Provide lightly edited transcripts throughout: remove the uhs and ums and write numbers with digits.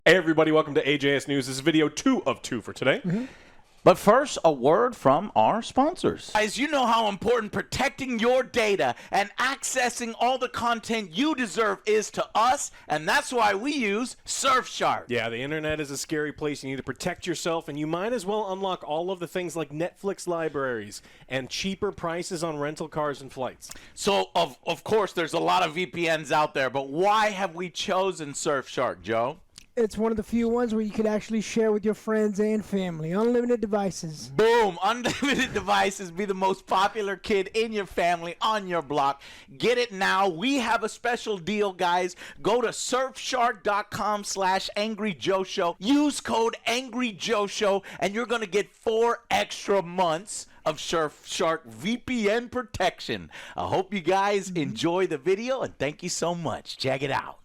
Hey everybody, welcome to AJS News. This is video 2 of 2 for today. But first, a word from our sponsors. Guys, you know how important protecting your data and accessing all the content you deserve is to us, and that's why we use Surfshark. Yeah, the internet is a scary place. You need to protect yourself, and you might as well unlock all of the things like Netflix libraries and cheaper prices on rental cars and flights. So, of course, there's a lot of VPNs out there, but why have we chosen Surfshark, Joe? It's one of the few ones where you can actually share with your friends and family. Unlimited devices. Boom! Unlimited devices. Be the most popular kid in your family, on your block. Get it now. We have a special deal, guys. Go to surfshark.com/AngryJoeShow. Use code AngryJoeShow, and you're going to get 4 extra months of Surfshark VPN protection. I hope you guys enjoy the video, and thank you so much. Check it out.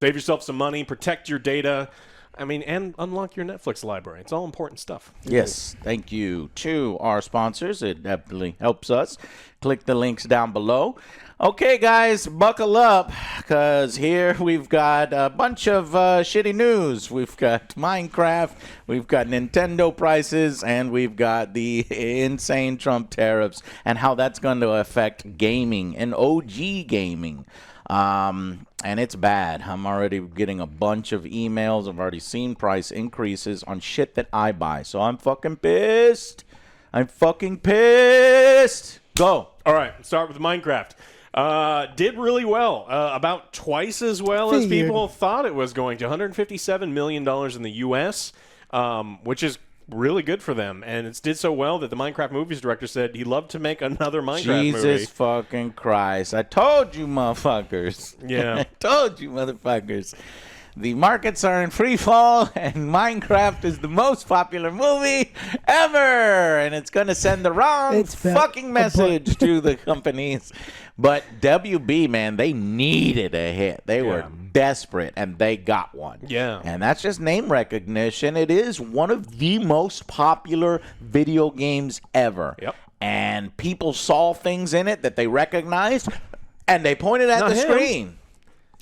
Save yourself some money, protect your data, and unlock your Netflix library. It's all important stuff. Yes, thank you to our sponsors. It definitely helps us. Click the links down below. Okay, guys, buckle up, because here we've got a bunch of shitty news. We've got Minecraft, we've got Nintendo prices, and we've got the insane Trump tariffs and how that's going to affect gaming and OG gaming. And it's bad. I'm already getting a bunch of emails. I've already seen price increases on shit that I buy. So I'm fucking pissed. I'm fucking pissed. Go. All right, start with Minecraft. Did really well, about twice as well as people thought it was going to. $157 million in the U.S., which is really good for them, and it did so well that the Minecraft movies director said he'd love to make another Minecraft movie. Jesus fucking Christ. I told you, motherfuckers. Yeah. I told you, motherfuckers. The markets are in free fall, and Minecraft is the most popular movie ever, and it's going to send the wrong fucking message to the companies. But WB, man, they needed a hit. They were desperate, and they got one. Yeah. And that's just name recognition. It is one of the most popular video games ever. Yep. And people saw things in it that they recognized, and they pointed at the screen.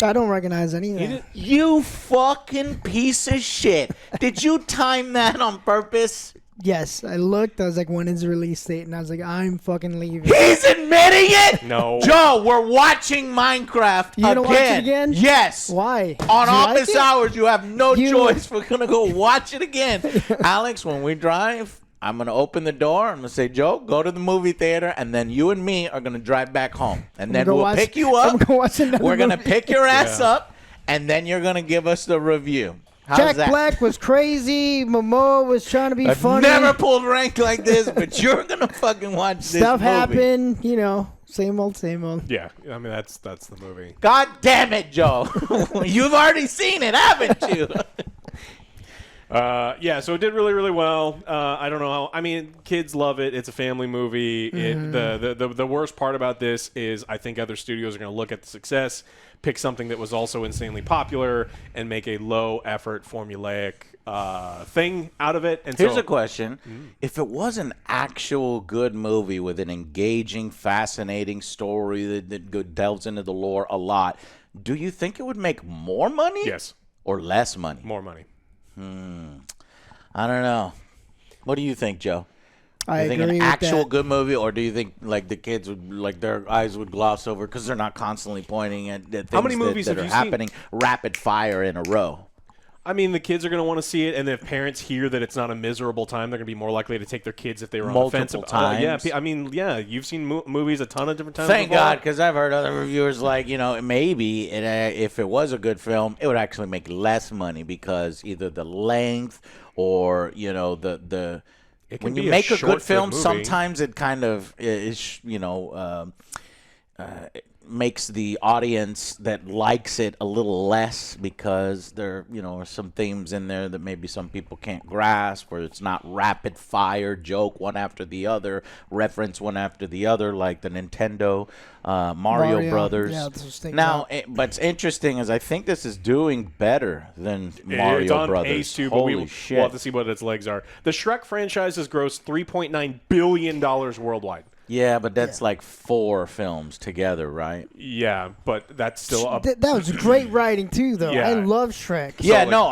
I don't recognize anything. You fucking piece of shit. Did you time that on purpose? Yes, I looked. I was like, when is the release date? And I was like, I'm fucking leaving. He's admitting it? No. Joe, we're watching Minecraft You gonna watch it again? Yes. Why? On office like hours, you have no choice. We're going to go watch it again. Alex, when we drive, I'm going to open the door. I'm going to say, Joe, go to the movie theater, and then you and me are going to drive back home. And then we'll pick you up. We're going to pick your ass up, and then you're going to give us the review. Jack Black was crazy. Momoa was trying to be funny. I've never pulled rank like this, but you're going to fucking watch this Stuff movie. happened, you know, same old, same old. Yeah, I mean, that's the movie. God damn it, Joe. You've already seen it, haven't you? Yeah, so it did really, really well. I don't know how. I mean, kids love it. It's a family movie. The worst part about this is I think other studios are going to look at the success, pick something that was also insanely popular, and make a low-effort, formulaic thing out of it. And Here's a question. If it was an actual good movie with an engaging, fascinating story that delves into the lore a lot, do you think it would make more money? Yes. Or less money? More money. I don't know. What do you think, Joe? I do you think agree an with actual that. good movie, or do you think like the kids would like their eyes would gloss over because they're not constantly pointing at things How many movies that have are you happening rapid fire in a row? I mean, the kids are going to want to see it, and if parents hear that it's not a miserable time, they're going to be more likely to take their kids if they were on the fence. Multiple times. Yeah, I mean, yeah, you've seen movies a ton of different times. Thank before. God, because I've heard other reviewers like, you know, maybe if it was a good film, it would actually make less money because either the length or, you know, the when you make a good film, sometimes it kind of is, you know, makes the audience that likes it a little less because there, you know, are some themes in there that maybe some people can't grasp, or it's not rapid fire joke one after the other, reference one after the other, like the Nintendo Mario Brothers. Yeah, that's what I was now, what's interesting is I think this is doing better than Mario it's on Brothers. Pace too, Holy but shit. we'll have to see what its legs are. The Shrek franchise has grossed $3.9 billion worldwide. Yeah, but that's like 4 films together, right? Yeah, but that's still up. That was great writing too, though. Yeah. I love Shrek. Yeah, like- no,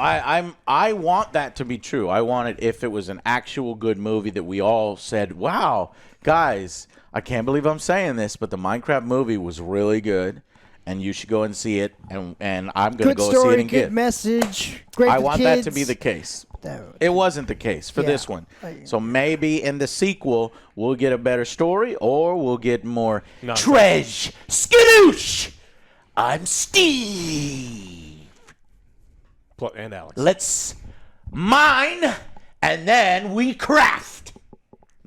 I want that to be true. I want it if it was an actual good movie that we all said, "Wow, guys, I can't believe I'm saying this, but the Minecraft movie was really good, and you should go and see it." And I'm gonna Good go story, see it and good get. message. Great I for want kids. that to be the case. That- It wasn't the case for Yeah. this one. So maybe in the sequel we'll get a better story, or we'll get more Tresh, skadoosh. I'm Steve. And Alex. Let's mine, and then we craft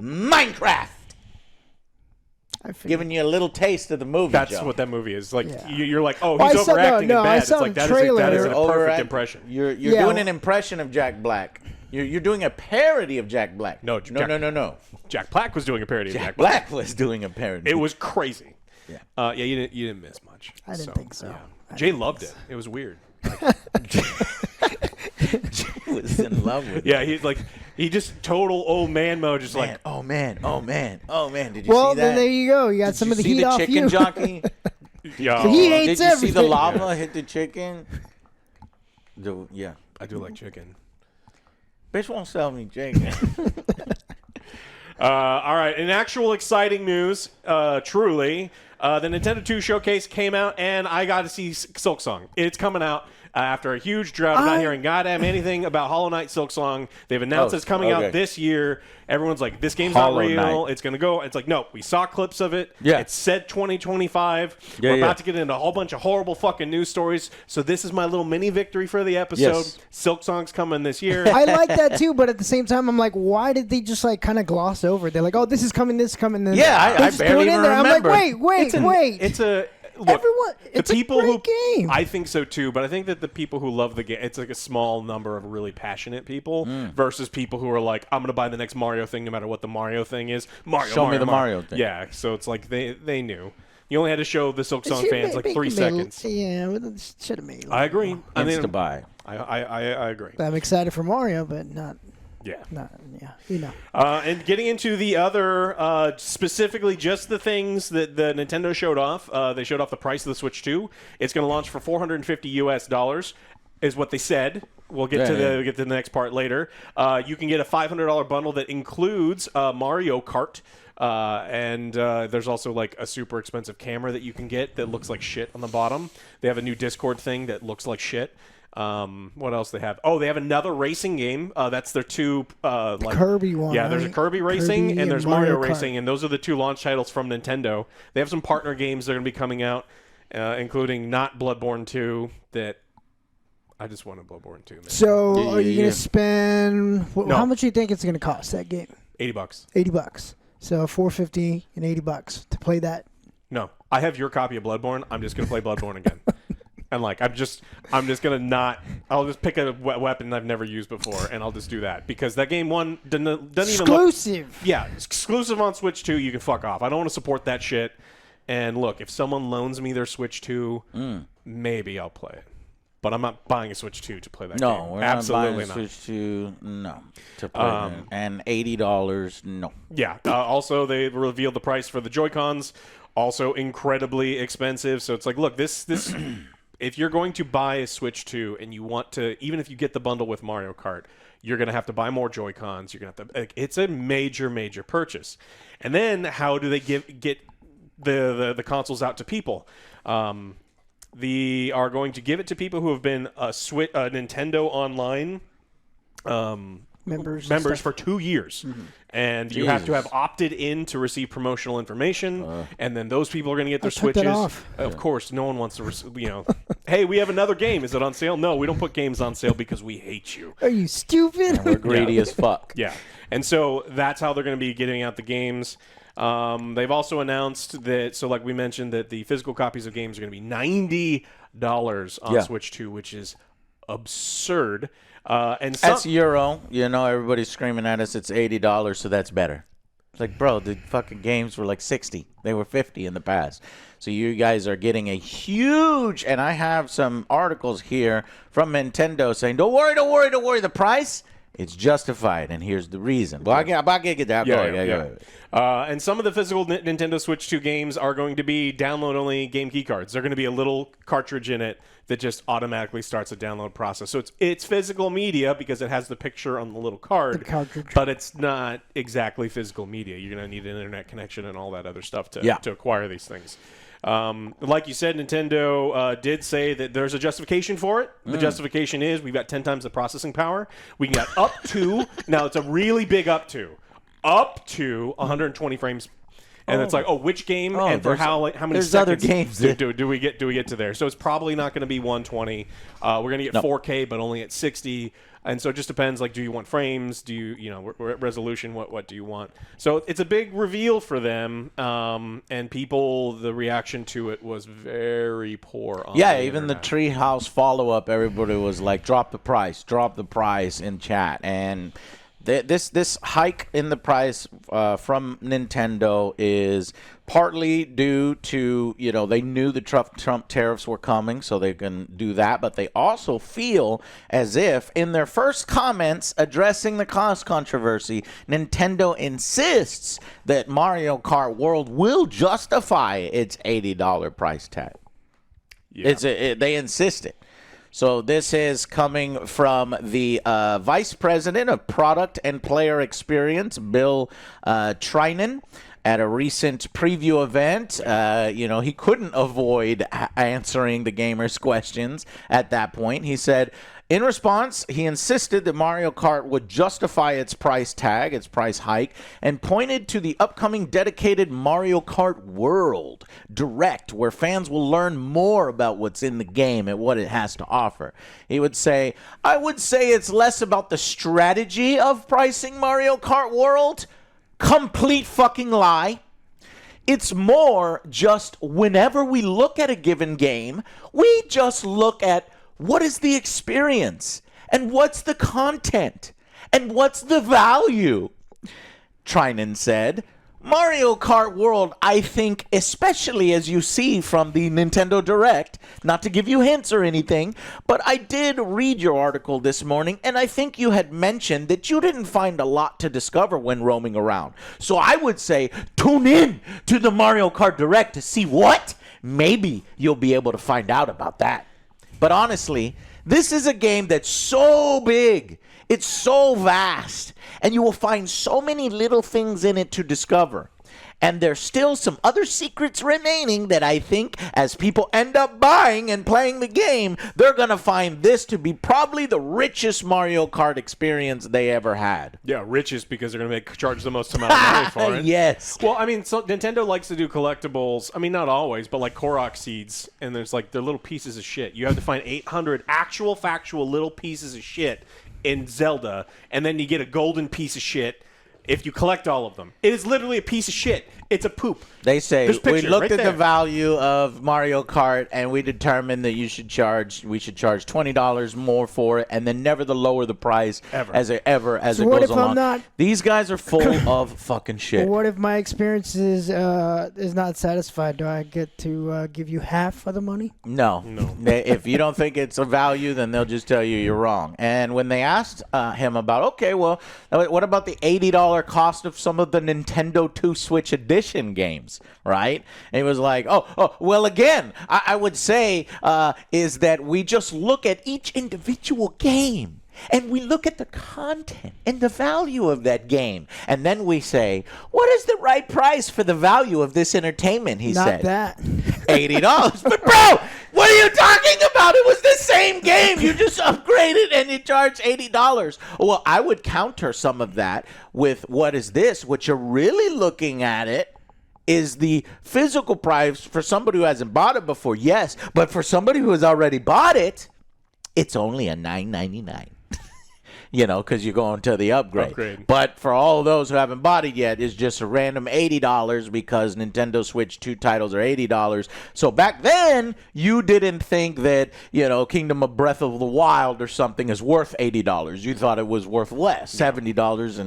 Minecraft. I figured. Giving you a little taste of the movie. That's Joe. what that movie is. Like Yeah. you're like, oh, Well, he's I saw- overacting no, and I bad. It's saw like the that trailer. is a perfect Overact- impression. You're Yeah. doing an impression of Jack Black. You're doing a parody of Jack Black. No, no. Jack Black was doing a parody of Jack Jack Black. Black was doing a parody. It was crazy. Yeah. Yeah, you didn't miss much. I didn't think so. Yeah. Jay loved it. It was weird. He was in love with. Yeah, he just total old man mode, just Man, like oh man. Did you Well, see that? then there you go. You got Did some you of the see heat the off chicken you. jockey? yo. He Did hates you see the everything. lava hit the chicken? Yeah. I do like chicken. Bitch won't sell me chicken. All right, in actual exciting news, truly, the Nintendo 2 showcase came out, and I got to see Silk Song. It's coming out after a huge drought of not hearing goddamn anything about Hollow Knight Silk Song. They've announced it's coming out this year. Everyone's like, this game's Hollow not real. Knight. It's going to go. It's like, no, we saw clips of it. Yeah. It said 2025. Yeah, We're yeah. about to get into a whole bunch of horrible fucking news stories. So this is my little mini victory for the episode. Yes. Silk Song's coming this year. I like that too, but at the same time, I'm like, why did they just like kind of gloss over it? They're like, oh, this is coming, this is coming. Then Yeah, they I just barely threw it in even there. I'm like, remember. wait. It's a look, Everyone, it's the people a great game. I think so too, but I think that the people who love the game, it's like a small number of really passionate people versus people who are like, I'm going to buy the next Mario thing no matter what the Mario thing is. Show me the Mario thing. Yeah, so it's like they knew. You only had to show the Silk Song It should fans like 3 seconds. Yeah, should have made. I agree. I mean, to buy. I agree. I'm excited for Mario, but not. Yeah. Yeah, you know. And getting into the other, specifically just the things that the Nintendo showed off. They showed off the price of the Switch 2. It's going to launch for $450 is what they said. We'll get get to the next part later. You can get a $500 bundle that includes Mario Kart. And there's also like a super expensive camera that you can get that looks like shit on the bottom. They have a new Discord thing that looks like shit. What else they have? Oh, they have another racing game. That's their two like Kirby one. Yeah, there's a right? Kirby Racing Kirby and there's Mario Kart. Racing, and those are the 2 launch titles from Nintendo. They have some partner games that are going to be coming out, including not Bloodborne 2. That I just wanted Bloodborne 2. Man. So, are you Yeah. gonna spend? No. How much do you think it's gonna cost that game? $80. $80. So $450 and $80 to play that. No, I have your copy of Bloodborne. I'm just going to play Bloodborne again. And like I'm just gonna not. I'll just pick a weapon I've never used before, and I'll just do that because that game doesn't even look. Exclusive. Yeah, it's exclusive on Switch 2. You can fuck off. I don't want to support that shit. And look, if someone loans me their Switch 2, maybe I'll play it. But I'm not buying a Switch 2 to play that game. No, we're Absolutely not buying a not. Switch 2. No, to play that. And $80. No. Yeah. Also, they revealed the price for the Joy-Cons. Also, incredibly expensive. So it's like, look, this. If you're going to buy a Switch 2 and you want to, even if you get the bundle with Mario Kart, you're going to have to buy more Joy-Cons. You're going to have to. It's a major, major purchase. And then how do they get the consoles out to people? They are going to give it to people who have been a Nintendo Online Members for 2 years. And you have to have opted in to receive promotional information, and then those people are going to get their took that Switches. off. Of course, no one wants to, hey, we have another game. Is it on sale? No, we don't put games on sale because we hate you. Are you stupid? We're greedy as fuck. Yeah. And so that's how they're going to be getting out the games. They've also announced that, so like we mentioned, that the physical copies of games are going to be $90 on Switch 2, which is absurd. And That's Euro. You know, everybody's screaming at us. It's $80, so that's better. It's like, bro, the fucking games were like 60. They were 50 in the past. So you guys are getting a huge, and I have some articles here from Nintendo saying, don't worry. The price It's justified, and here's the reason. Well, I get that. And some of the physical Nintendo Switch 2 games are going to be download-only game key cards. They're going to be a little cartridge in it that just automatically starts a download process. So it's physical media because it has the picture on the little card, but it's not exactly physical media. You're going to need an internet connection and all that other stuff to acquire these things. Like you said, Nintendo did say that there's a justification for it. The justification is we've got 10 times the processing power. We can get up to, now it's a really big up to 120 frames. And it's like, which game and for how many there's seconds other games do we get to there? So it's probably not going to be 120. We're going to get 4K, but only at 60. And so it just depends, like, do you want frames? Do you resolution? What do you want? So it's a big reveal for them, and people, the reaction to it was very poor. Even the Treehouse follow-up, everybody was like, drop the price in chat. And this hike in the price from Nintendo is partly due to, they knew the Trump tariffs were coming, so they can do that. But they also feel as if, in their first comments addressing the cost controversy, Nintendo insists that Mario Kart World will justify its $80 price tag. Yeah. They insist it. So this is coming from the Vice President of Product and Player Experience, Bill Trinan, at a recent preview event. He couldn't avoid answering the gamers' questions at that point. He said, in response, he insisted that Mario Kart would justify its price tag, its price hike, and pointed to the upcoming dedicated Mario Kart World Direct, where fans will learn more about what's in the game and what it has to offer. He would say, I would say it's less about the strategy of pricing Mario Kart World. Complete fucking lie. It's more just whenever we look at a given game, we just look at what is the experience and what's the content and what's the value. Trinan said, Mario Kart World, I think, especially as you see from the Nintendo Direct, not to give you hints or anything, but I did read your article this morning, and I think you had mentioned that you didn't find a lot to discover when roaming around. So I would say tune in to the Mario Kart Direct to see what? Maybe you'll be able to find out about that. But honestly, this is a game that's so big, it's so vast, and you will find so many little things in it to discover. And there's still some other secrets remaining that I think as people end up buying and playing the game, they're going to find this to be probably the richest Mario Kart experience they ever had. Yeah, richest because they're going to charge the most amount of money for it. Yes. Well, I mean, so Nintendo likes to do collectibles. I mean, not always, but like Korok seeds, and there's like they're little pieces of shit. You have to find 800 actual, factual little pieces of shit in Zelda, and then you get a golden piece of shit if you collect all of them. It is literally a piece of shit. It's a poop. They say we looked at the value of Mario Kart and we determined that we should charge $20 more for it, and then never the lower the price as it goes along. These guys are full of fucking shit. What if my experience is not satisfied? Do I get to give you half of the money? No. If you don't think it's a value, then they'll just tell you you're wrong. And when they asked him about, okay, well, what about the $80 cost of some of the Nintendo 2 Switch Edition games, right? And he was like, well, again, I would say is that we just look at each individual game and we look at the content and the value of that game. And then we say, what is the right price for the value of this entertainment, he said. Not that. $80. But bro, what are you talking about? It was the same game. You just upgraded and you charged $80. Well, I would counter some of that with what is this? What you're really looking at it is the physical price for somebody who hasn't bought it before, yes. But for somebody who has already bought it, it's only a $9.99. Because you're going to the upgrade. But for all those who haven't bought it yet, it's just a random $80 because Nintendo Switch 2 titles are $80. So back then, you didn't think that, Kingdom of Breath of the Wild or something is worth $80. You thought it was worth less, $70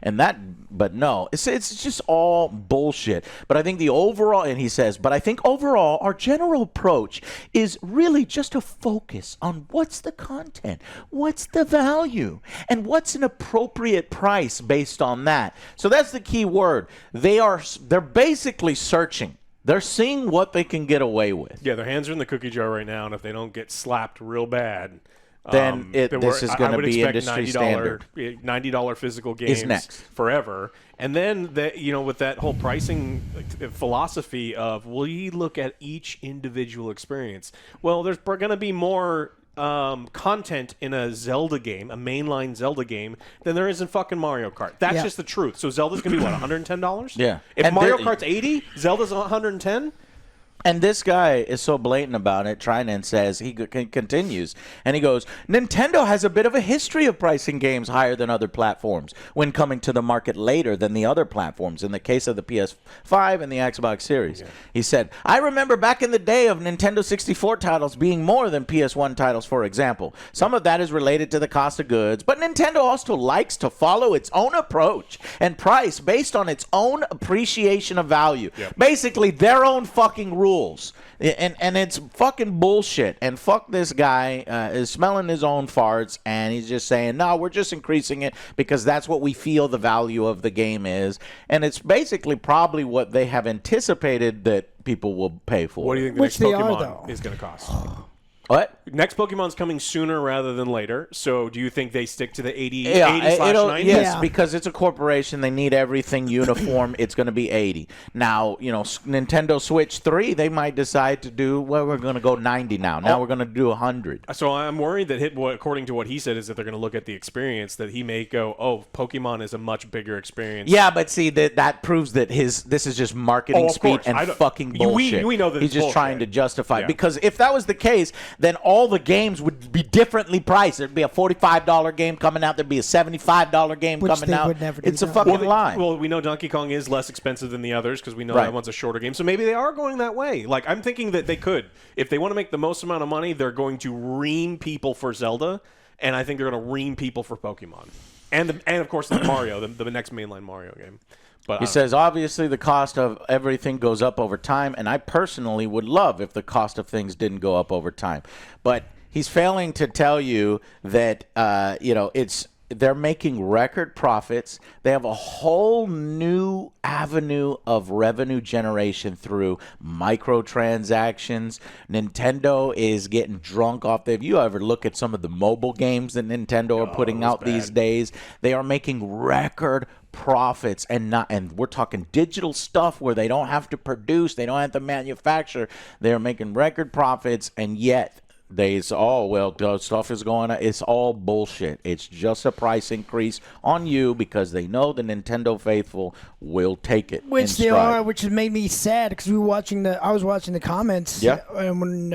and that. But no, it's just all bullshit. But I think the overall, and he says, but I think overall, our general approach is really just to focus on what's the content, what's the value? And what's an appropriate price based on that? So that's the key word. They're basically searching. They're seeing what they can get away with. Yeah, their hands are in the cookie jar right now, and if they don't get slapped real bad, then this is going to be industry standard. $90 physical games Is next. forever. And then, with that whole pricing philosophy of, will you look at each individual experience? Well, there's going to be more content in a Zelda game, a mainline Zelda game, than there is in fucking Mario Kart. That's just the truth. So Zelda's going to be, what, $110? Yeah. If And Mario Kart's 80, Zelda's 110? And this guy is so blatant about it. Trinan says, he continues, and he goes, Nintendo has a bit of a history of pricing games higher than other platforms when coming to the market later than the other platforms, in the case of the PS5 and the Xbox Series. Yeah. He said, I remember back in the day of Nintendo 64 titles being more than PS1 titles, for example. Some of that is related to the cost of goods, but Nintendo also likes to follow its own approach and price based on its own appreciation of value. Yep. Basically, their own fucking rules. And it's fucking bullshit. And fuck this guy is smelling his own farts, and he's just saying, no, we're just increasing it because that's what we feel the value of the game is. And it's basically probably what they have anticipated that people will pay for. What do you think the next Pokemon is going to cost? What? Next Pokemon's coming sooner rather than later. So do you think they stick to the 80/90? Yes, because it's a corporation. They need everything uniform. It's going to be 80. Now, Nintendo Switch 3, they might decide to do, well, we're going to go 90 now. Now we're going to do 100. So I'm worried that, according to what he said, is that they're going to look at the experience, that he may go, oh, Pokemon is a much bigger experience. Yeah, but see, that proves that this is just marketing speed and fucking bullshit. We know that he's just trying to justify. Yeah. Because if that was the case, then all the games would be differently priced. There'd be a $45 game coming out. There'd be a $75 game coming out. It's a fucking lie. Well, we know Donkey Kong is less expensive than the others because we know that one's a shorter game. So maybe they are going that way. Like, I'm thinking that they could. If they want to make the most amount of money, they're going to ream people for Zelda, and I think they're going to ream people for Pokemon. And of course, the Mario, the next mainline Mario game. But he says, obviously, the cost of everything goes up over time, and I personally would love if the cost of things didn't go up over time. But he's failing to tell you that, they're making record profits. They have a whole new avenue of revenue generation through microtransactions. Nintendo is getting drunk off. If you ever look at some of the mobile games that Nintendo are putting out these days, they are making record profits, and we're talking digital stuff where they don't have to produce, they don't have to manufacture. They're making record profits, and yet the stuff is going on. It's all bullshit. It's just a price increase on you because they know the Nintendo faithful will take it. Which they are, which has made me sad because I was watching the comments. Yeah. And when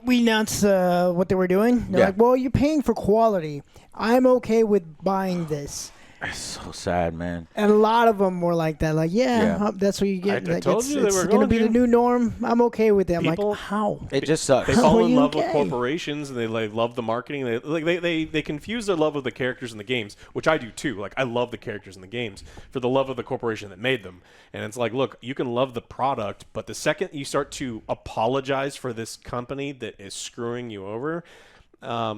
we announced what they were doing, they're like, well, you're paying for quality. I'm okay with buying this. It's so sad, man. And a lot of them were like that. Like, that's what you get. I told you they were going to be the new norm. I'm okay with it. I'm People, like, how? It just sucks. They fall in love with corporations, and they love the marketing. They confuse their love of the characters in the games, which I do too. Like, I love the characters in the games for the love of the corporation that made them. And it's like, look, you can love the product, but the second you start to apologize for this company that is screwing you over, I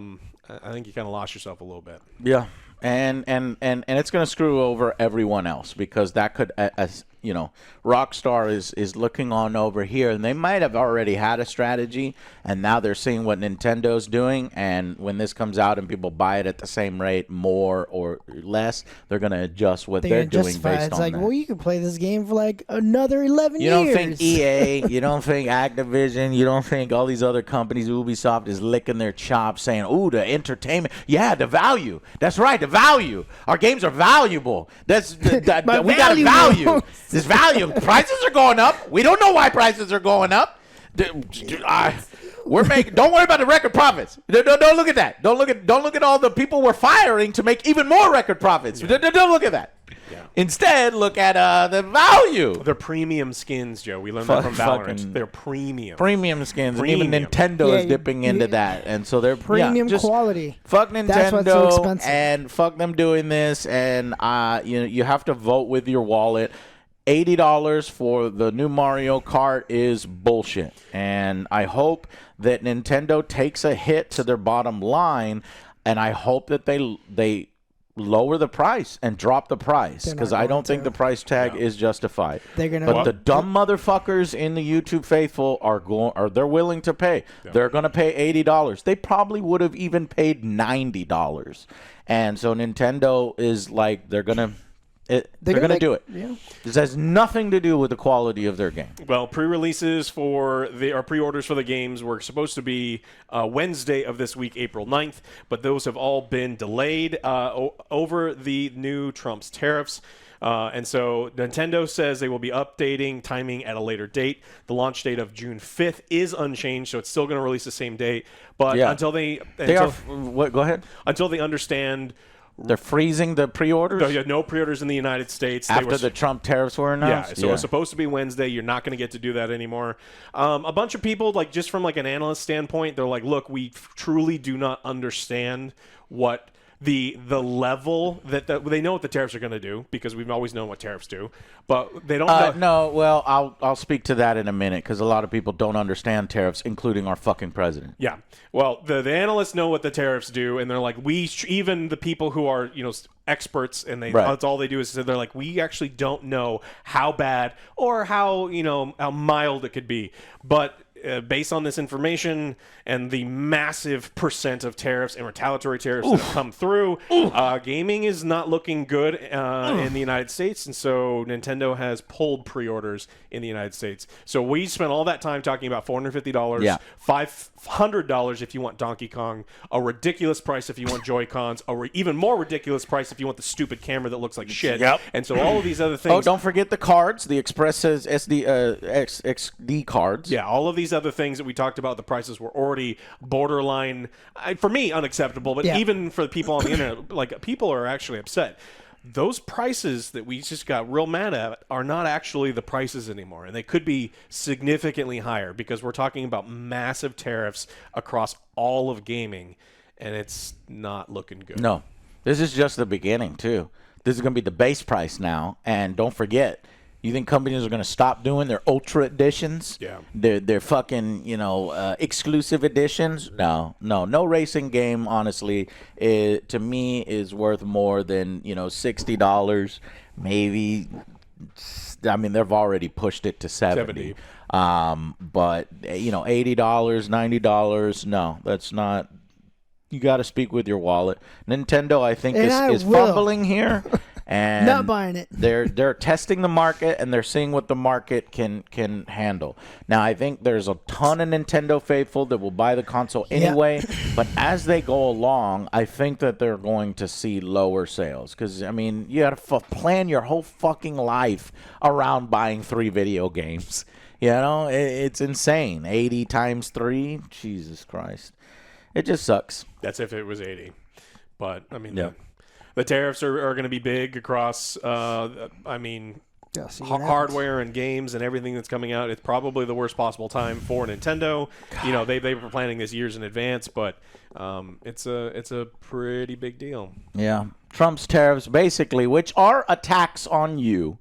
think you kind of lost yourself a little bit. Yeah. And it's going to screw over everyone else because that could, Rockstar is looking on over here, and they might have already had a strategy, and now they're seeing what Nintendo's doing, and when this comes out and people buy it at the same rate, more or less, they're going to adjust what they're doing based on that. It's like, well, you can play this game for like another 11 years. You don't think EA, you don't think Activision, you don't think all these other companies, Ubisoft, is licking their chops saying, ooh, the entertainment, the value. That's right, the value. Our games are valuable. We got a value. This value. Prices are going up. We don't know why prices are going up. We're making. Don't worry about the record profits. Don't look at that. Don't look at all the people we're firing to make even more record profits. Don't look at that. Yeah. Instead, look at the value. They're premium skins, Joe. We learned that from Valorant. They're premium. Premium skins. Premium. And even Nintendo is dipping into that. And so they're premium quality. Fuck Nintendo. That's what's so expensive. And fuck them doing this. And you have to vote with your wallet. $80 for the new Mario Kart is bullshit. And I hope that Nintendo takes a hit to their bottom line. and I hope that they lower the price and drop the price, They're because not I don't going think to. the price tag is justified. They're gonna. But the dumb motherfuckers in the YouTube faithful they're willing to pay. Yeah. They're going to pay $80. They probably would have even paid $90. And so Nintendo is like, they're going to do it. Yeah. This has nothing to do with the quality of their game. Well, pre-orders for the games were supposed to be Wednesday of this week, April 9th, but those have all been delayed over the new Trump's tariffs. And so Nintendo says they will be updating timing at a later date. The launch date of June 5th is unchanged, so it's still going to release the same date. But go ahead. Until they understand. They're freezing the pre-orders? No pre-orders in the United States. After the Trump tariffs were announced? Yeah, so it's supposed to be Wednesday. You're not going to get to do that anymore. A bunch of people, like just from like an analyst standpoint, they're like, look, we truly do not understand what the level that they know what the tariffs are going to do, because we've always known what tariffs do, but they don't know. No, well, I'll speak to that in a minute, because a lot of people don't understand tariffs, including our fucking president. Yeah, well, the analysts know what the tariffs do, and they're like, even the people who are experts, and that's all they do is they're like, we actually don't know how bad or how mild it could be, but based on this information and the massive percent of tariffs and retaliatory tariffs that have come through, gaming is not looking good in the United States, and so Nintendo has pulled pre-orders in the United States. So we spent all that time talking about $450, $500 if you want Donkey Kong, a ridiculous price if you want Joy-Cons, even more ridiculous price if you want the stupid camera that looks like shit. Yep. And so all of these other things. Oh, don't forget the cards. The Express says XD cards. Yeah, all of these other things that we talked about, the prices were already borderline, for me, unacceptable. But even for the people on the internet, like, people are actually upset. Those prices that we just got real mad at are not actually the prices anymore, and they could be significantly higher, because we're talking about massive tariffs across all of gaming, and it's not looking good. No, this is just the beginning, too. This is going to be the base price now, and don't forget, you think companies are going to stop doing their ultra editions? Yeah. Their fucking, exclusive editions? No racing game, honestly, to me is worth more than, $60. Maybe, I mean, they've already pushed it to 70. But, $80, $90, no, that's not. You got to speak with your wallet. Nintendo, I think, is fumbling here. And not buying it. They're testing the market, and they're seeing what the market can handle. Now, I think there's a ton of Nintendo faithful that will buy the console anyway. But as they go along, I think that they're going to see lower sales. Because, I mean, you got to plan your whole fucking life around buying 3 video games. It's insane. 80 times 3? Jesus Christ. It just sucks. That's if it was 80. But, I mean, the tariffs are going to be big across, hardware and games and everything that's coming out. It's probably the worst possible time for Nintendo. God. They were planning this years in advance, but it's a pretty big deal. Yeah. Trump's tariffs, basically, which are attacks on you,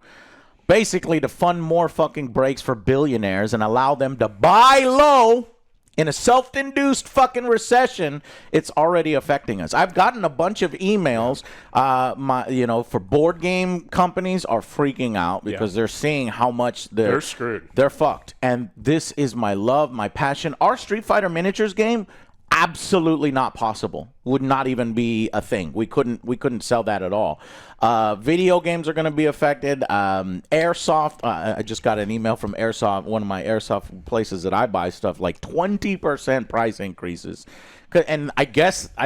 basically to fund more fucking breaks for billionaires and allow them to buy low. In a self-induced fucking recession, it's already affecting us. I've gotten a bunch of emails. For board game companies are freaking out because they're seeing how much they're screwed. They're fucked. And this is my love, my passion. Our Street Fighter Miniatures game, absolutely not possible. Would not even be a thing. We couldn't sell that at all. Video games are going to be affected. Airsoft. I just got an email from Airsoft, one of my Airsoft places that I buy stuff, like 20% price increases. And I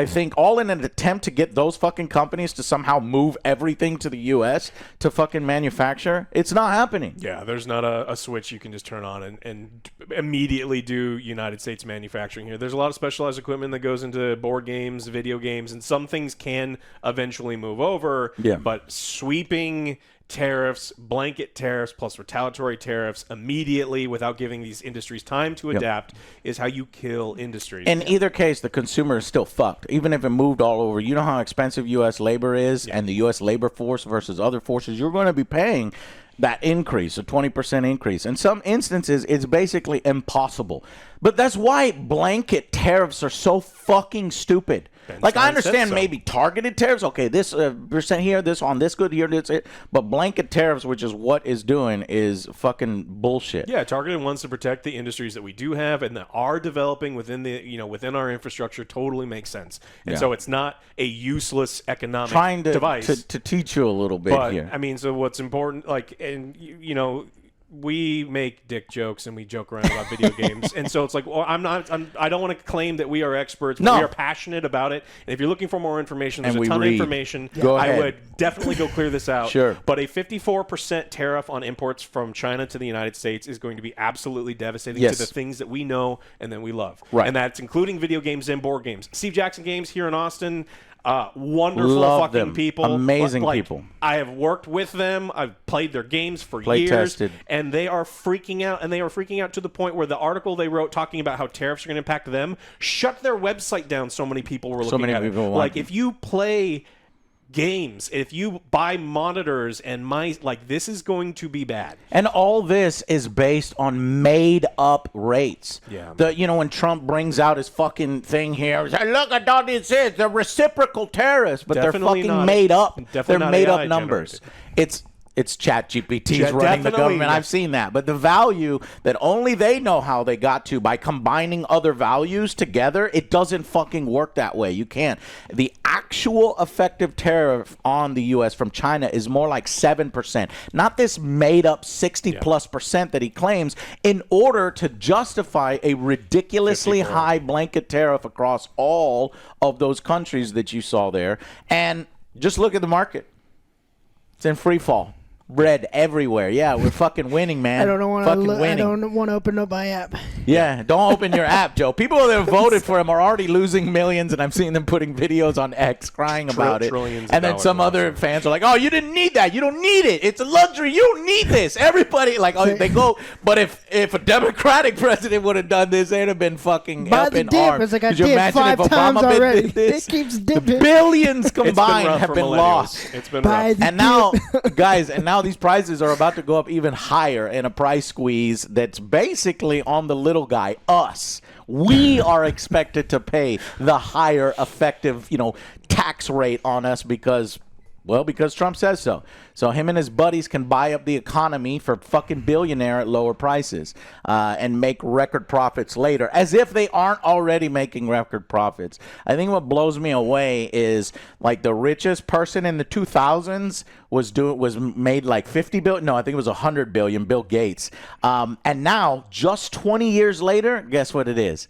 think all in an attempt to get those fucking companies to somehow move everything to the U.S. to fucking manufacture. It's not happening. Yeah, there's not a switch you can just turn on and immediately do United States manufacturing here. There's a lot of specialized equipment that goes into board games, video games, and some things can eventually move over. Yeah. But sweeping tariffs, blanket tariffs, plus retaliatory tariffs immediately without giving these industries time to adapt is how you kill industries. In either case, the consumer is still fucked. Even if it moved all over, you know how expensive U.S. labor is, and the U.S. labor force versus other forces, you're going to be paying that increase, a 20% increase. In some instances, it's basically impossible. But that's why blanket tariffs are so fucking stupid. Like, I Stein understand said so. maybe targeted tariffs. Okay, this percent here, this on this good here, this it. But blanket tariffs, which is what is doing, is fucking bullshit. Yeah, targeted ones to protect the industries that we do have and that are developing within within our infrastructure totally makes sense. And so it's not a useless economic Trying device. to teach you a little bit But here. I mean, so what's important, like, and we make dick jokes and we joke around about video games, and so it's like, well, I don't want to claim that we are experts, but we are passionate about it. And if you're looking for more information, there's a ton of information. Go I ahead. would definitely go clear this out. Sure. But a 54% tariff on imports from China to the United States is going to be absolutely devastating to the things that we know and that we love. Right. And that's including video games and board games. Steve Jackson Games here in Austin. Wonderful Love fucking them. people. Amazing Like, people. I have worked with them. I've played their games for Play years. tested. And they are freaking out. And they are freaking out to the point where the article they wrote talking about how tariffs are going to impact them shut their website down. So many people were looking at it. Like, if you play games, if you buy monitors and mice, like, this is going to be bad. And all this is based on made up rates. Yeah. When Trump brings out his fucking thing here, look at all this is the reciprocal tariffs, but Definitely they're fucking not- made up. definitely They're not made AI up numbers. generated. It's ChatGPT's Yeah, running the definitely. government. I've seen that. But the value that only they know how they got to by combining other values together, it doesn't fucking work that way. You can't. The actual effective tariff on the U.S. from China is more like 7%, not this made up 60+% that he claims in order to justify a ridiculously 54. high blanket tariff across all of those countries that you saw there. And just look at the market. It's in free fall. Red everywhere. Yeah, we're fucking winning, man. I don't want fucking to. I winning. don't want to open up my app. Yeah, don't open your app, Joe. People that have voted for him are already losing millions, and I'm seeing them putting videos on X crying about it. Trillions of And then dollars some other lost. fans are like, "Oh, you didn't need that. You don't need it. It's a luxury. You don't need this." Everybody they go. But if a Democratic president would have done this, they'd have been fucking By up the in dip, arms. it's like I Could you did imagine 5 if times Obama already. did this? It keeps The dipping. billions It's been combined rough have for been millennials. lost. It's been By rough. the And now, guys, these prices are about to go up even higher in a price squeeze that's basically on the little guy, us. We are expected to pay the higher effective, tax rate on us because Trump says so. So him and his buddies can buy up the economy for fucking billionaire at lower prices and make record profits later, as if they aren't already making record profits. I think what blows me away is like the richest person in the 2000s was made like 50 billion. No, I think it was 100 billion. Bill Gates. And now, just 20 years later, guess what it is?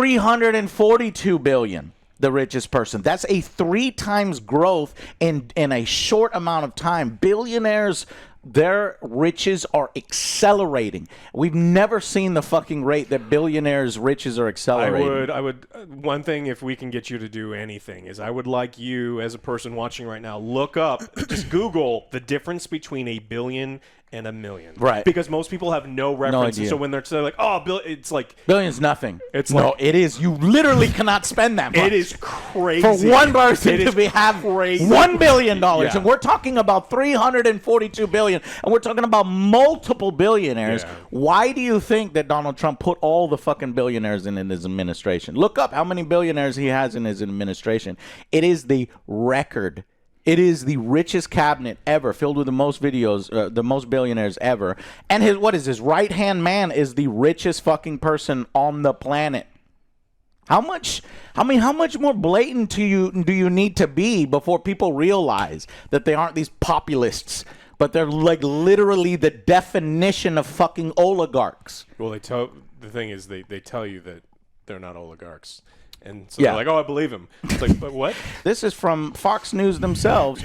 342 billion. The richest person. That's a 3 times growth in a short amount of time. Billionaires, their riches are accelerating. We've never seen the fucking rate that billionaires' riches are accelerating. I would. One thing, if we can get you to do anything, is I would like you, as a person watching right now, look up, just Google the difference between a billion and a million. Right. Because most people have no reference. idea. So when they're like, "Oh, it's like Billion's nothing. It's no, like- it is. You literally cannot spend that much. it is crazy for one person It is to have crazy. $1 billion. Yeah. And we're talking about 342 billion. And we're talking about multiple billionaires. Yeah. Why do you think that Donald Trump put all the fucking billionaires in his administration? Look up how many billionaires he has in his administration. It is the record. It is the richest cabinet ever, filled with the most the most billionaires ever. And his right-hand man is the richest fucking person on the planet. How much more blatant do you need to be before people realize that they aren't these populists, but they're like literally the definition of fucking oligarchs? Well, the thing is, they tell you that they're not oligarchs. And so Yeah. they're like, "Oh, I believe him." It's like, but what? This is from Fox News themselves.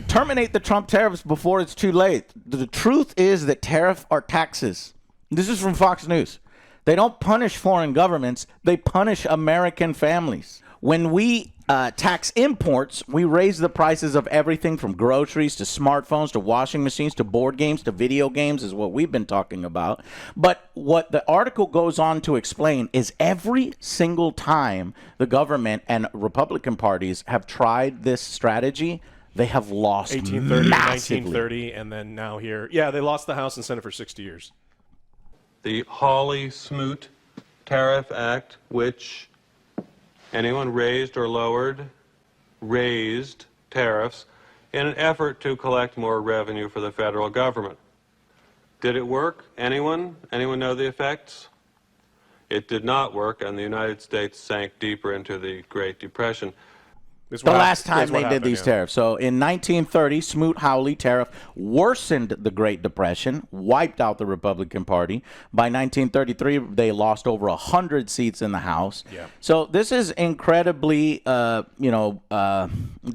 Terminate the Trump tariffs before it's too late. The truth is that tariffs are taxes. This is from Fox News. They don't punish foreign governments. They punish American families. When we tax imports, we raise the prices of everything from groceries to smartphones to washing machines to board games to video games is what we've been talking about. But what the article goes on to explain is every single time the government and Republican parties have tried this strategy, they have lost 1830, massively. 1930, and then now here. Yeah, they lost the House and Senate for 60 years. The Hawley-Smoot Tariff Act, which anyone raised or lowered raised tariffs in an effort to collect more revenue for the federal government. Did it work? Anyone? Anyone know the effects? It did not work, and the United States sank deeper into the Great Depression. The last time they did these tariffs. So in 1930, Smoot-Hawley tariff worsened the Great Depression, wiped out the Republican Party. By 1933, they lost over 100 seats in the House. Yeah. So this is incredibly,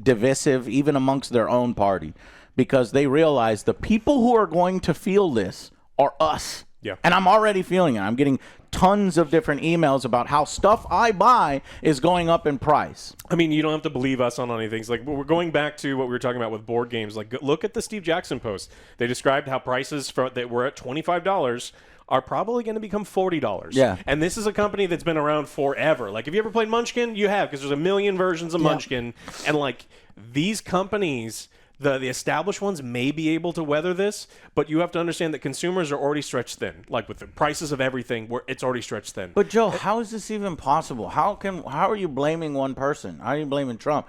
divisive, even amongst their own party, because they realize the people who are going to feel this are us. Yeah. And I'm already feeling it. I'm getting tons of different emails about how stuff I buy is going up in price. I mean, you don't have to believe us on any things. Like, we're going back to what we were talking about with board games. Like, look at the Steve Jackson post. They described how prices that were at $25 are probably going to become $40. Yeah. And this is a company that's been around forever. Like, have you ever played Munchkin? You have, because there's a million versions of Munchkin. And, like, these companies, the established ones may be able to weather this, but you have to understand that consumers are already stretched thin. Like, with the prices of everything, it's already stretched thin. But Joe, how is this even possible? How are you blaming one person? How are you blaming Trump?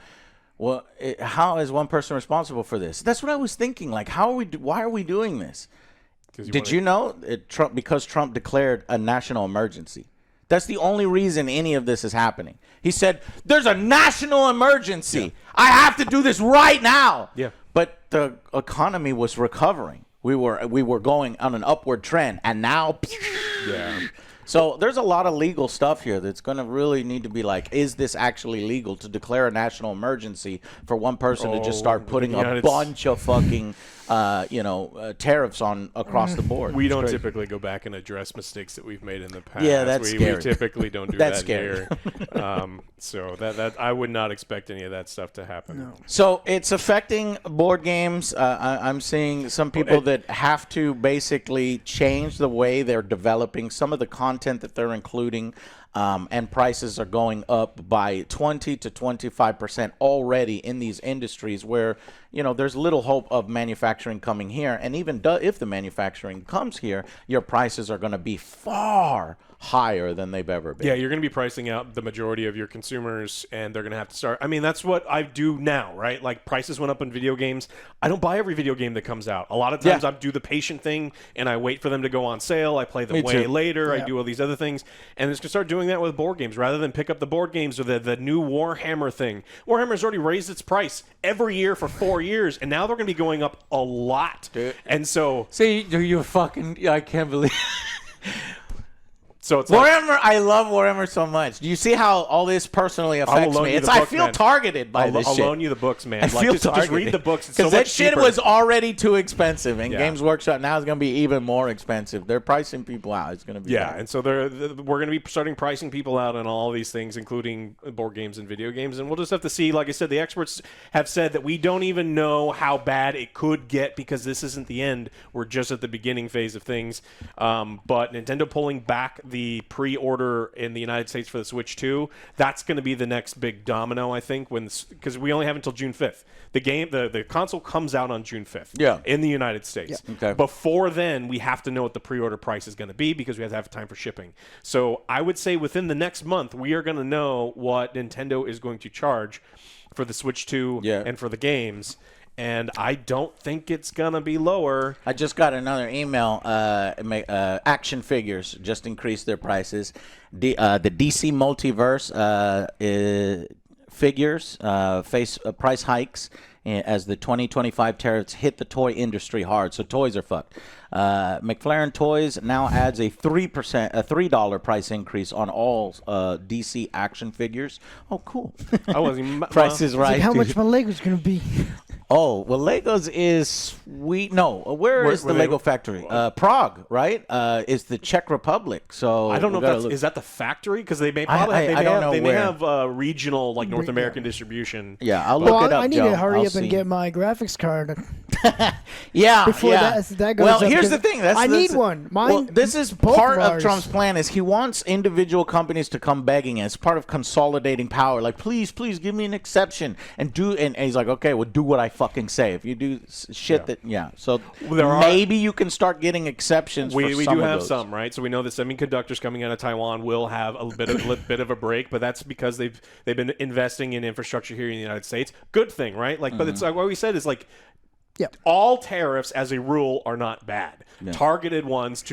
Well, how is one person responsible for this? That's what I was thinking. Like, why are we doing this? Did you know because Trump declared a national emergency? That's the only reason any of this is happening. He said, "There's a national emergency. Yeah. I have to do this right now." Yeah. But the economy was recovering. We were going on an upward trend, and now, yeah. So there's a lot of legal stuff here that's going to really need to be like, is this actually legal to declare a national emergency for one person to just start putting a bunch of fucking, tariffs on across the board? We don't typically go back and address mistakes that we've made in the past. Yeah, that's scary. We typically don't do that's that scary. here. So that I would not expect any of that stuff to happen. No. So it's affecting board games. I'm seeing some people that have to basically change the way they're developing some of the content that they're including, and prices are going up by 20 to 25% already in these industries where, there's little hope of manufacturing coming here. And even if the manufacturing comes here, your prices are going to be far higher than they've ever been. Yeah, you're going to be pricing out the majority of your consumers, and they're going to have to start. I mean, that's what I do now, right? Like, prices went up in video games. I don't buy every video game that comes out. A lot of times I do the patient thing, and I wait for them to go on sale. I play them way later. Yeah. I do all these other things. And it's going to start doing that with board games. Rather than pick up the board games or the new Warhammer thing. Warhammer's already raised its price every year for 4 years, and now they're going to be going up a lot. Dude. And so... See, you're fucking... I can't believe... So it's Warhammer, I love Warhammer so much. Do you see how all this personally affects me? I feel targeted by this shit. I'll loan you the books, man. I feel targeted. Just read the books. It's so much that shit cheaper. was already too expensive, and Games Workshop now is going to be even more expensive. They're pricing people out. It's going to be bad. And so we're going to be starting pricing people out on all these things, including board games and video games. And we'll just have to see. Like I said, the experts have said that we don't even know how bad it could get because this isn't the end. We're just at the beginning phase of things. But Nintendo pulling back the pre-order in the United States for the Switch 2, that's going to be the next big domino, I think, because we only have until June 5th. The console comes out on June 5th in the United States. Yeah. Okay. Before then, we have to know what the pre-order price is going to be because we have to have time for shipping. So I would say within the next month, we are going to know what Nintendo is going to charge for the Switch 2 and for the games. And I don't think it's going to be lower. I just got another email. Action Figures just increased their prices. The DC Multiverse figures face price hikes as the 2025 tariffs hit the toy industry hard. So toys are fucked. McLaren Toys now adds a $3 price increase on all DC action figures. Oh, cool. Price is right. Like how much my Lego's going to be? Oh, well, Legos is sweet. No, where is the Lego factory? Prague, right? Is the Czech Republic. So I don't know if is that the factory? Because they may probably they may have regional, like North American distribution. Yeah, I'll look it up, I need Joe. to hurry up and get my graphics card. Yeah, before yeah. that goes well, up, here's 'cause the thing. I need one. Mine. This is both part of ours. Trump's plan. Is he wants individual companies to come begging. It's part of consolidating power. Like, please, please give me an exception and do. And he's like, okay, well, do what I fucking say. If you do shit so maybe you can start getting exceptions. We for some do of have those. some, right? So we know the semiconductors coming out of Taiwan will have a bit of a break, but that's because they've been investing in infrastructure here in the United States. Good thing, right? Like, but it's like what we said is like. Yep. All tariffs, as a rule, are not bad. Yeah. Targeted ones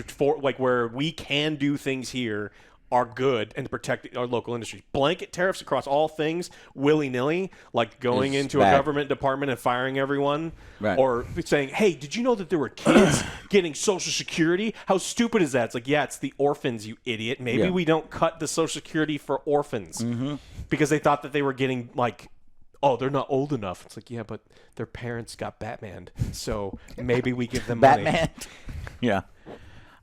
like where we can do things here are good and to protect our local industries. Blanket tariffs across all things, willy-nilly, like going into a government department and firing everyone, or saying, "Hey, did you know that there were kids getting Social Security? How stupid is that?" It's like, yeah, it's the orphans, you idiot. Maybe we don't cut the Social Security for orphans because they thought that they were getting like. Oh, they're not old enough. It's like, yeah, but their parents got Batman, so maybe we give them money. Batman. Yeah.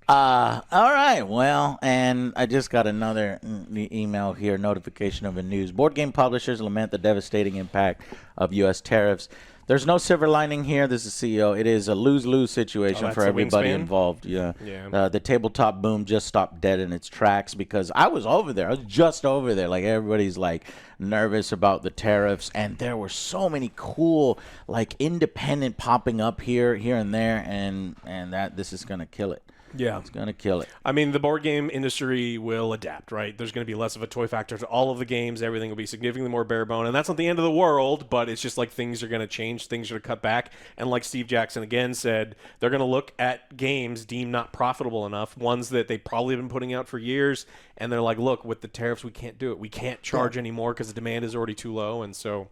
All right. Well, and I just got another email here, notification of a news. Board game publishers lament the devastating impact of U.S. tariffs. There's no silver lining here. This is CEO. It is a lose-lose situation for everybody involved. Yeah. The tabletop boom just stopped dead in its tracks because I was over there. I was just over there. Like, everybody's like nervous about the tariffs, and there were so many cool like independent popping up here and there, and that this is gonna kill it. Yeah, it's going to kill it. I mean, the board game industry will adapt, right? There's going to be less of a toy factor to all of the games. Everything will be significantly more bare bone. And that's not the end of the world, but it's just like things are going to change. Things are going to cut back. And like Steve Jackson again said, they're going to look at games deemed not profitable enough, ones that they probably have been putting out for years. And they're like, look, with the tariffs, we can't do it. We can't charge anymore because the demand is already too low. And so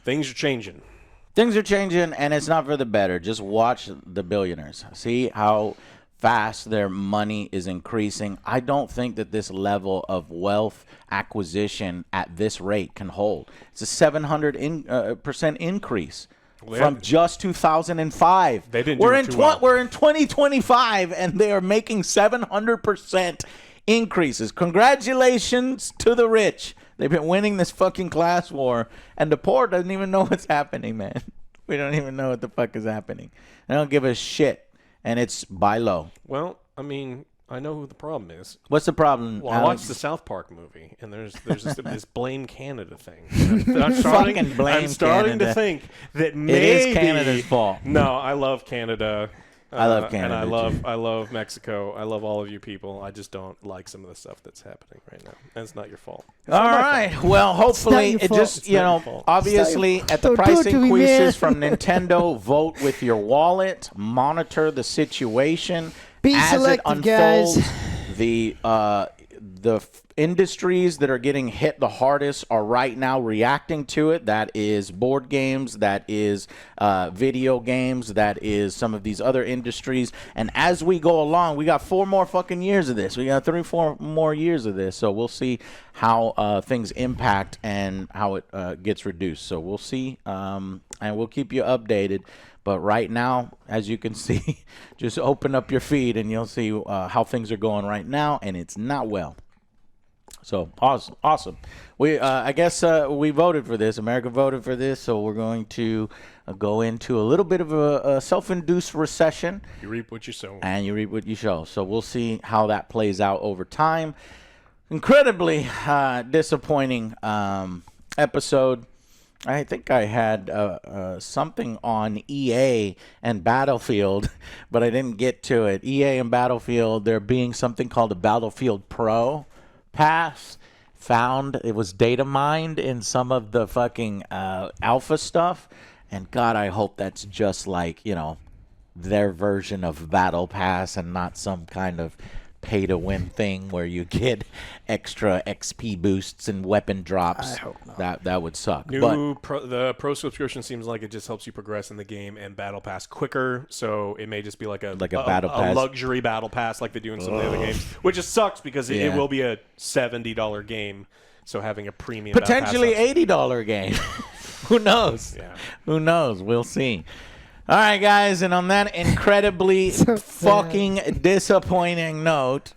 things are changing. Things are changing, and it's not for the better. Just watch the billionaires. See how fast their money is increasing. I don't think that this level of wealth acquisition at this rate can hold. It's a 700% increase from just 2005. They didn't. We're in 2025, and they are making 700% increases. Congratulations to the rich. They've been winning this fucking class war, and the poor doesn't even know what's happening, man. We don't even know what the fuck is happening. They don't give a shit. And it's buy low. Well, I mean, I know who the problem is. What's the problem? Well, I watched the South Park movie, and there's this blame Canada thing. I'm starting to think that maybe it is Canada's fault. No, I love Canada. I love Canada, and I love Mexico. I love all of you people. I just don't like some of the stuff that's happening right now. And it's not your fault. All right. Well, hopefully it just, obviously at the price increases from Nintendo, vote with your wallet, monitor the situation as it unfolds. Guys. The industries that are getting hit the hardest are right now reacting to it. That is board games, that is video games, that is some of these other industries. And as we go along, we got 4 more fucking years of this. We got 3-4 more years of this. So we'll see how things impact and how it gets reduced. So we'll see, and we'll keep you updated. But right now, as you can see, just open up your feed and you'll see how things are going right now, and it's not well. So awesome. We I guess we voted for this. America voted for this, so we're going to go into a little bit of a self-induced recession. You reap what you sow. And you reap what you sow. So we'll see how that plays out over time. Incredibly disappointing episode. I think I had something on EA and Battlefield, but I didn't get to it. EA and Battlefield, there being something called the Battlefield Pro Pass. Found it was data mined in some of the fucking alpha stuff. And God, I hope that's just like, their version of Battle Pass and not some kind of pay-to-win thing where you get extra XP boosts and weapon drops. I hope not. That would suck. The pro subscription seems like it just helps you progress in the game and battle pass quicker. So it may just be like a battle pass, a luxury battle pass like they do in some of the other games, which just sucks because it will be a $70 game. So having a premium potentially $80 game. Who knows? Yeah. Who knows? We'll see. All right, guys, and on that incredibly fucking disappointing note,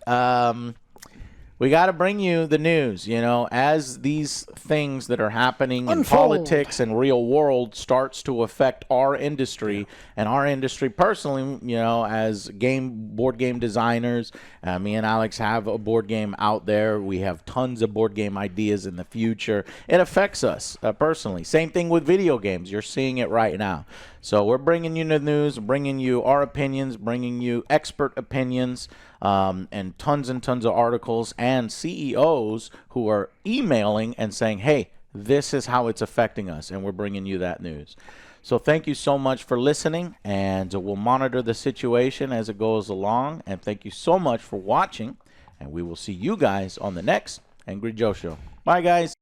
we got to bring you the news, as these things that are happening in Unfold. politics and real world starts to affect our industry and our industry personally, as board game designers. Me and Alex have a board game out there. We have tons of board game ideas in the future. It affects us personally. Same thing with video games. You're seeing it right now. So we're bringing you the news, bringing you our opinions, bringing you expert opinions, and tons of articles and CEOs who are emailing and saying, hey, this is how it's affecting us, and we're bringing you that news. So thank you so much for listening, and we'll monitor the situation as it goes along. And thank you so much for watching, and we will see you guys on the next Angry Joe Show. Bye, guys.